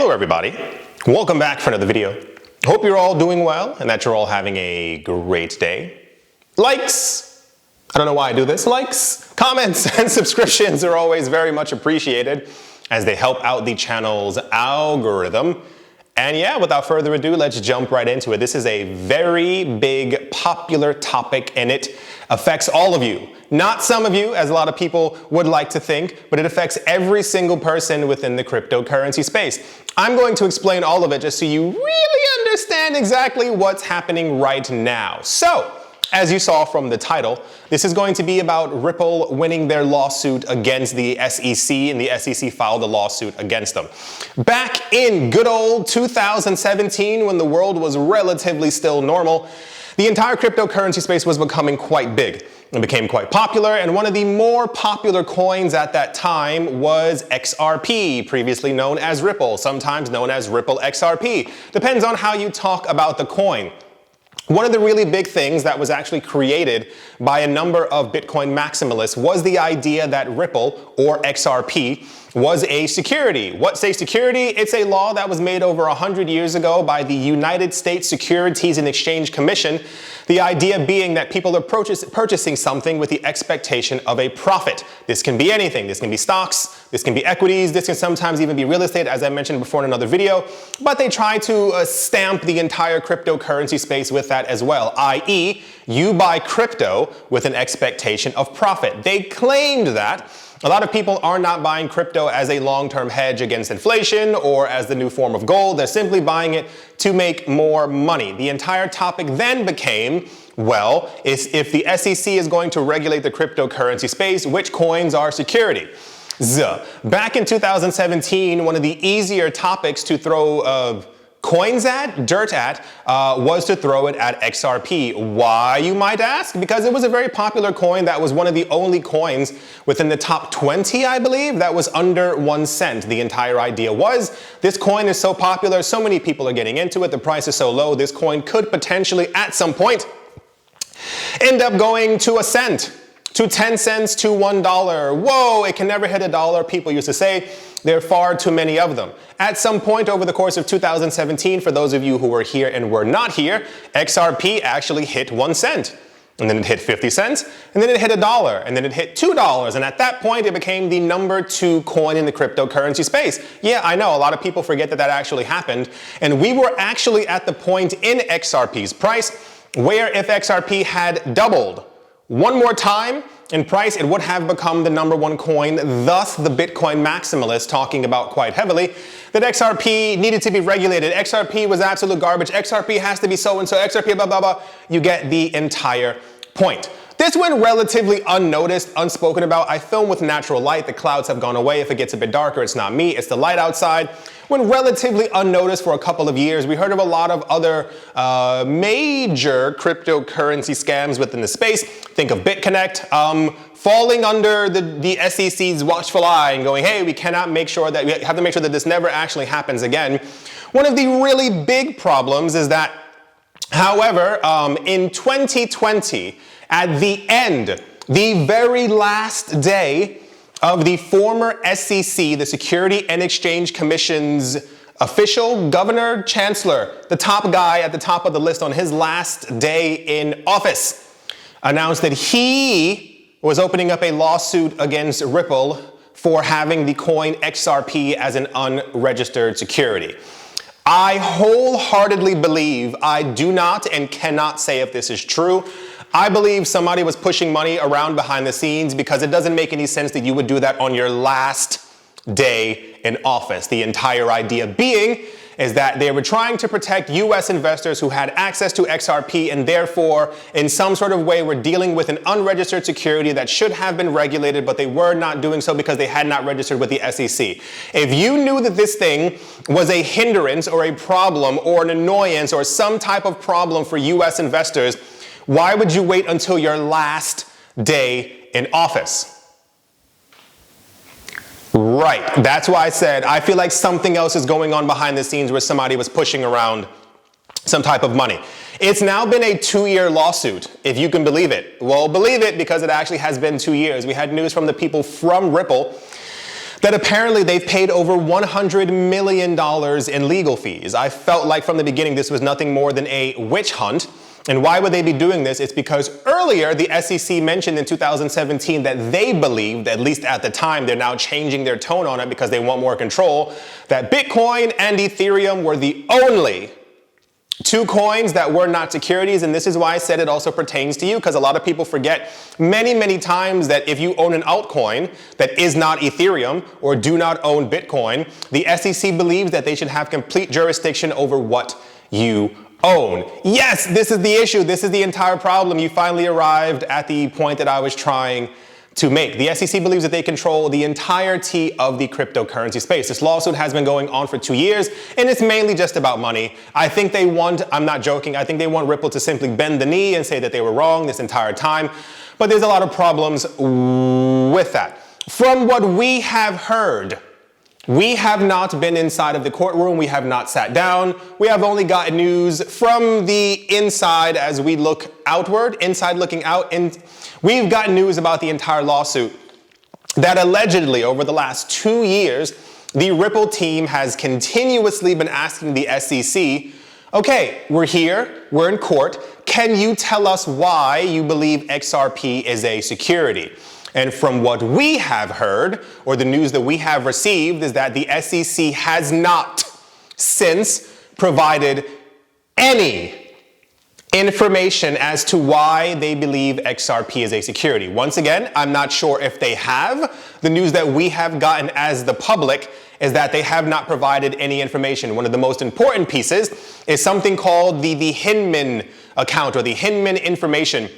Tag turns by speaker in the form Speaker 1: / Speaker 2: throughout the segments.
Speaker 1: Hello everybody, welcome back for another video. Hope you're all doing well and that you're all having a great day. Likes, I don't know why I do this, likes, comments, and subscriptions are always very much appreciated as they help out the channel's algorithm. And yeah, without further ado, let's jump right into it. This is a very big, popular topic and it affects all of you. Not some of you, as a lot of people would like to think, but it affects every single person within the cryptocurrency space. I'm going to explain all of it just so you really understand exactly what's happening right now. So, as you saw from the title, this is going to be about Ripple winning their lawsuit against the SEC, and the SEC filed a lawsuit against them. Back in good old 2017, when the world was relatively still normal, the entire cryptocurrency space was becoming quite big. It became quite popular, and one of the more popular coins at that time was XRP, previously known as Ripple, sometimes known as Ripple XRP. Depends on how you talk about the coin. One of the really big things that was actually created by a number of Bitcoin maximalists was the idea that Ripple, or XRP, was a security. What's a security? It's a law that was made over 100 years ago by the United States Securities and Exchange Commission. The idea being that people are purchasing something with the expectation of a profit. This can be anything. This can be stocks, this can be equities, this can sometimes even be real estate, as I mentioned before in another video. But they try to stamp the entire cryptocurrency space with that as well, i.e., you buy crypto with an expectation of profit. They claimed that. A lot of people are not buying crypto as a long-term hedge against inflation or as the new form of gold. They're simply buying it to make more money. The entire topic then became, well, if the SEC is going to regulate the cryptocurrency space, which coins are security? Back in 2017, one of the easier topics to throw dirt at, was to throw it at XRP. Why, you might ask? Because it was a very popular coin that was one of the only coins within the top 20, I believe, that was under 1 cent. The entire idea was, this coin is so popular, so many people are getting into it, the price is so low, this coin could potentially, at some point, end up going to a cent, to 10 cents, to $1. Whoa, it can never hit $1, people used to say. There are far too many of them. At some point over the course of 2017, for those of you who were here and were not here, XRP actually hit 1 cent. And then it hit 50 cents, and then it hit $1, and then it hit $2. And at that point, it became the number 2 coin in the cryptocurrency space. Yeah, I know, a lot of people forget that that actually happened. And we were actually at the point in XRP's price where if XRP had doubled one more time in price, it would have become the number 1 coin, thus the Bitcoin maximalists talking about quite heavily that XRP needed to be regulated. XRP was absolute garbage. XRP has to be so-and-so, XRP blah, blah, blah. You get the entire point. This went relatively unnoticed, unspoken about. I film with natural light. The clouds have gone away. If it gets a bit darker, it's not me, it's the light outside. Went relatively unnoticed for a couple of years. We heard of a lot of other major cryptocurrency scams within the space. Think of BitConnect, falling under the SEC's watchful eye and going, hey, we have to make sure that this never actually happens again. One of the really big problems is that, however, in 2020, at the end, the very last day of the former SEC, the Security and Exchange Commission's official governor, chancellor, the top guy at the top of the list on his last day in office, announced that he was opening up a lawsuit against Ripple for having the coin XRP as an unregistered security. I wholeheartedly believe, I do not and cannot say if this is true, I believe somebody was pushing money around behind the scenes because it doesn't make any sense that you would do that on your last day in office. The entire idea being is that they were trying to protect US investors who had access to XRP and therefore in some sort of way were dealing with an unregistered security that should have been regulated, but they were not doing so because they had not registered with the SEC. If you knew that this thing was a hindrance or a problem or an annoyance or some type of problem for US investors, why would you wait until your last day in office? Right, that's why I said I feel like something else is going on behind the scenes where somebody was pushing around some type of money. It's now been a 2-year lawsuit, if you can believe it. Well, believe it because it actually has been 2 years. We had news from the people from Ripple that apparently they've paid over $100 million in legal fees. I felt like from the beginning this was nothing more than a witch hunt. And why would they be doing this? It's because earlier the SEC mentioned in 2017 that they believed, at least at the time, they're now changing their tone on it because they want more control, that Bitcoin and Ethereum were the only two coins that were not securities. And this is why I said it also pertains to you, because a lot of people forget many, many times that if you own an altcoin that is not Ethereum or do not own Bitcoin, the SEC believes that they should have complete jurisdiction over what you own. Yes, this is the issue. This is the entire problem. You finally arrived at the point that I was trying to make. The SEC believes that they control the entirety of the cryptocurrency space. This lawsuit has been going on for 2 years, and it's mainly just about money. I think they want, I'm not joking, I think they want Ripple to simply bend the knee and say that they were wrong this entire time. But there's a lot of problems with that. From what we have heard, we have not been inside of the courtroom. We have not sat down. We have only gotten news from the inside as we look outward, inside looking out. And we've gotten news about the entire lawsuit that allegedly over the last 2 years, the Ripple team has continuously been asking the SEC, okay, we're here, we're in court. Can you tell us why you believe XRP is a security? And from what we have heard, or the news that we have received, is that the SEC has not since provided any information as to why they believe XRP is a security. Once again, I'm not sure if they have. The news that we have gotten as the public is that they have not provided any information. One of the most important pieces is something called the Hinman account, or the Hinman information.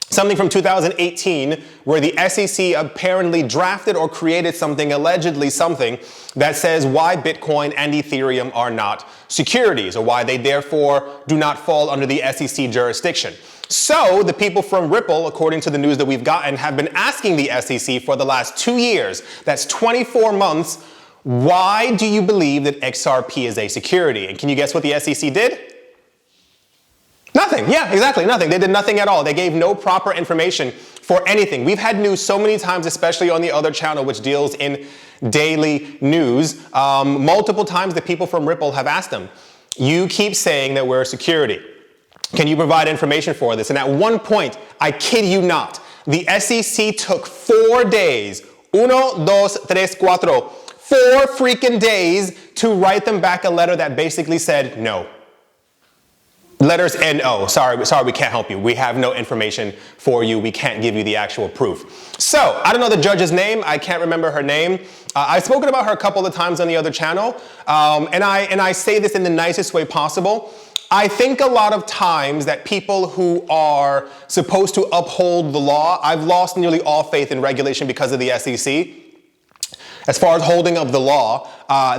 Speaker 1: Something from 2018 where the SEC apparently drafted or created something, allegedly something, that says why Bitcoin and Ethereum are not securities, or why they therefore do not fall under the SEC jurisdiction. So the people from Ripple, according to the news that we've gotten, have been asking the SEC for the last 2 years, that's 24 months, why do you believe that XRP is a security? And can you guess what the SEC did? Nothing. Yeah, exactly. Nothing. They did nothing at all. They gave no proper information for anything. We've had news so many times, especially on the other channel, which deals in daily news. Multiple times the people from Ripple have asked them, you keep saying that we're a security. Can you provide information for this? And at one point, I kid you not, the SEC took 4 days, 4 freaking days to write them back a letter that basically said no. Letters NO, sorry, we can't help you. We have no information for you. We can't give you the actual proof. So, I don't know the judge's name. I can't remember her name. I've spoken about her a couple of times on the other channel, and I say this in the nicest way possible. I think a lot of times that people who are supposed to uphold the law, I've lost nearly all faith in regulation because of the SEC. As far as holding up the law,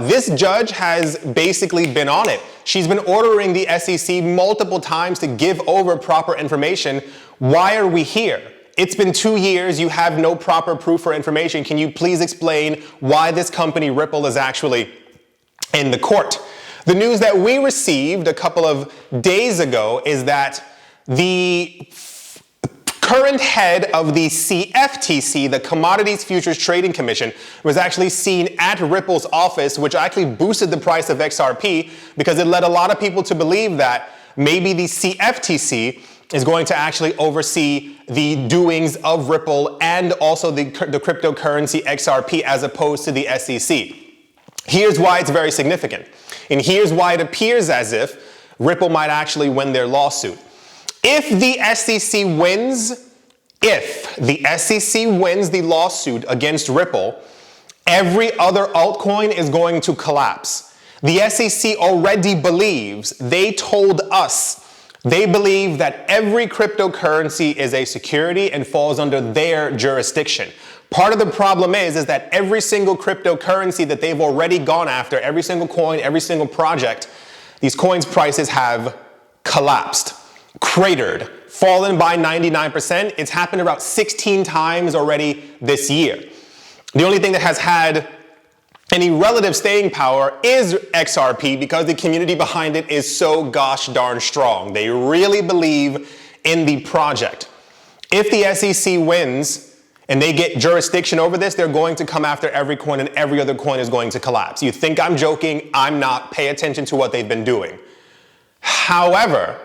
Speaker 1: this judge has basically been on it. She's been ordering the SEC multiple times to give over proper information. Why are we here? It's been 2 years. You have no proper proof or information. Can you please explain why this company, Ripple, is actually in the court? The news that we received a couple of days ago is that the current head of the CFTC, the Commodities Futures Trading Commission, was actually seen at Ripple's office, which actually boosted the price of XRP because it led a lot of people to believe that maybe the CFTC is going to actually oversee the doings of Ripple and also the cryptocurrency XRP as opposed to the SEC. Here's why it's very significant. And here's why it appears as if Ripple might actually win their lawsuit. If the SEC wins the lawsuit against Ripple, every other altcoin is going to collapse. The SEC already believes, they told us, they believe that every cryptocurrency is a security and falls under their jurisdiction. Part of the problem is that every single cryptocurrency that they've already gone after, every single coin, every single project, these coins' prices have collapsed, cratered, fallen by 99%. It's happened about 16 times already this year. The only thing that has had any relative staying power is XRP because the community behind it is so gosh darn strong. They really believe in the project. If the SEC wins and they get jurisdiction over this, they're going to come after every coin, and every other coin is going to collapse. You think I'm joking? I'm not. Pay attention to what they've been doing. However,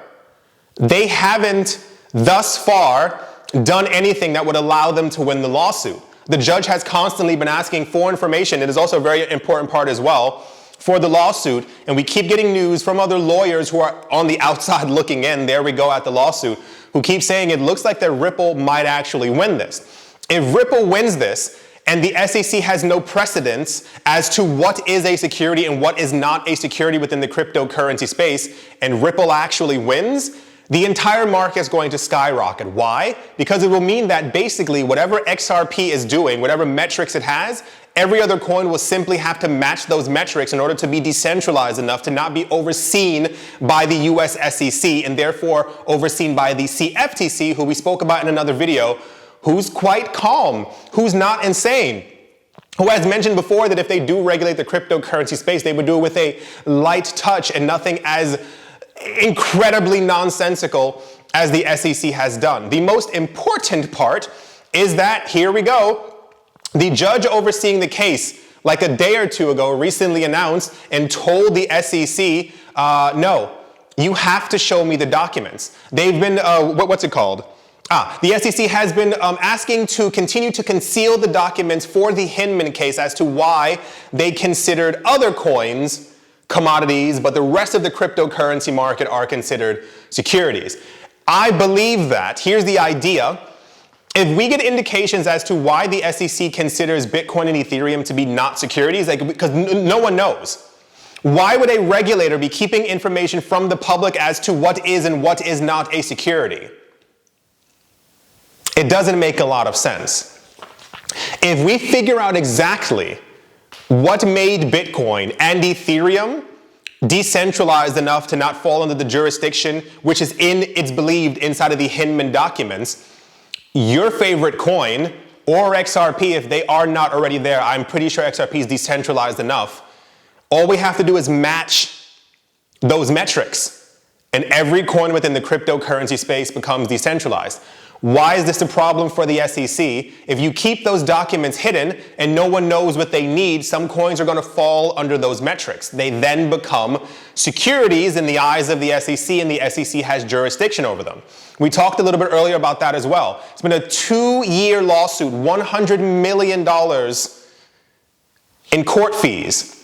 Speaker 1: they haven't thus far done anything that would allow them to win the lawsuit. The judge has constantly been asking for information. It is also a very important part as well for the lawsuit, and we keep getting news from other lawyers who are on the outside looking in, there we go at the lawsuit, who keep saying it looks like that Ripple might actually win this. If Ripple wins this, and the SEC has no precedence as to what is a security and what is not a security within the cryptocurrency space, and Ripple actually wins, the entire market is going to skyrocket. Why? Because it will mean that basically whatever XRP is doing, whatever metrics it has, every other coin will simply have to match those metrics in order to be decentralized enough to not be overseen by the US SEC and therefore overseen by the CFTC, who we spoke about in another video, who's quite calm, who's not insane, who has mentioned before that if they do regulate the cryptocurrency space, they would do it with a light touch and nothing as incredibly nonsensical as the SEC has done. The most important part is that, here we go, the judge overseeing the case like a day or two ago recently announced and told the SEC, no, you have to show me the documents. They've been, what's it called? The SEC has been asking to continue to conceal the documents for the Hinman case as to why they considered other coins commodities, but the rest of the cryptocurrency market are considered securities. I believe that, here's the idea, if we get indications as to why the SEC considers Bitcoin and Ethereum to be not securities, like, because no one knows. Why would a regulator be keeping information from the public as to what is and what is not a security? It doesn't make a lot of sense. If we figure out exactly what made Bitcoin and Ethereum decentralized enough to not fall under the jurisdiction, which is it's believed inside of the Hinman documents, your favorite coin or XRP, if they are not already there, I'm pretty sure XRP is decentralized enough. All we have to do is match those metrics, and every coin within the cryptocurrency space becomes decentralized. Why is this a problem for the SEC? If you keep those documents hidden and no one knows what they need, some coins are going to fall under those metrics. They then become securities in the eyes of the SEC, and the SEC has jurisdiction over them. We talked a little bit earlier about that as well. It's been a 2-year lawsuit, $100 million in court fees.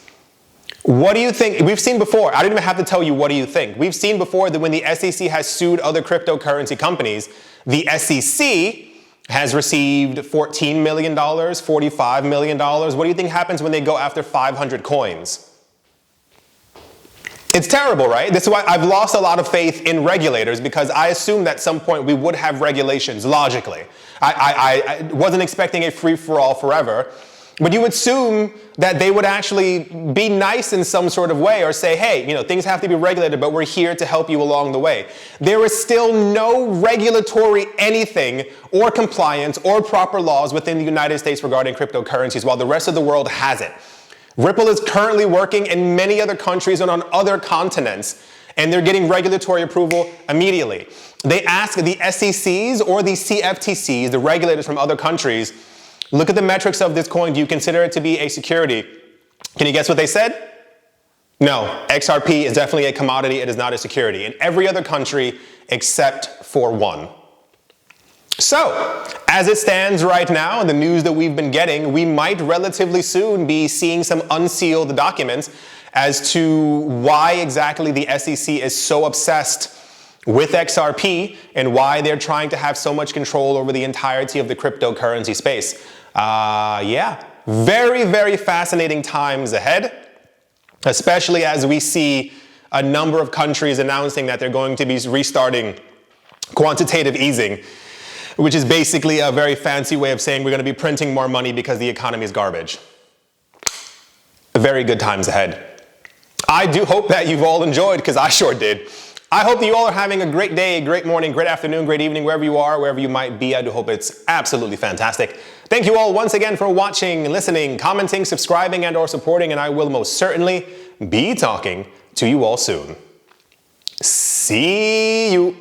Speaker 1: What do you think? We've seen before, I don't even have to tell you what do you think. We've seen before that when the SEC has sued other cryptocurrency companies, the SEC has received $14 million, $45 million. What do you think happens when they go after 500 coins? It's terrible, right? This is why I've lost a lot of faith in regulators, because I assumed at some point we would have regulations, logically. I wasn't expecting a free-for-all forever. But you assume that they would actually be nice in some sort of way, or say, hey, things have to be regulated, but we're here to help you along the way. There is still no regulatory anything or compliance or proper laws within the United States regarding cryptocurrencies, while the rest of the world has it. Ripple is currently working in many other countries and on other continents, and they're getting regulatory approval immediately. They ask the SECs or the CFTCs, the regulators from other countries, look at the metrics of this coin. Do you consider it to be a security? Can you guess what they said? No, XRP is definitely a commodity. It is not a security in every other country except for one. So, as it stands right now, the news that we've been getting, we might relatively soon be seeing some unsealed documents as to why exactly the SEC is so obsessed with XRP and why they're trying to have so much control over the entirety of the cryptocurrency space. Yeah, very, very fascinating times ahead, especially as we see a number of countries announcing that they're going to be restarting quantitative easing, which is basically a very fancy way of saying we're going to be printing more money because the economy is garbage. Very good times ahead. I do hope that you've all enjoyed, because I sure did. I hope that you all are having a great day, great morning, great afternoon, great evening, wherever you are, wherever you might be. I do hope it's absolutely fantastic. Thank you all once again for watching, listening, commenting, subscribing, and or supporting, and I will most certainly be talking to you all soon. See you.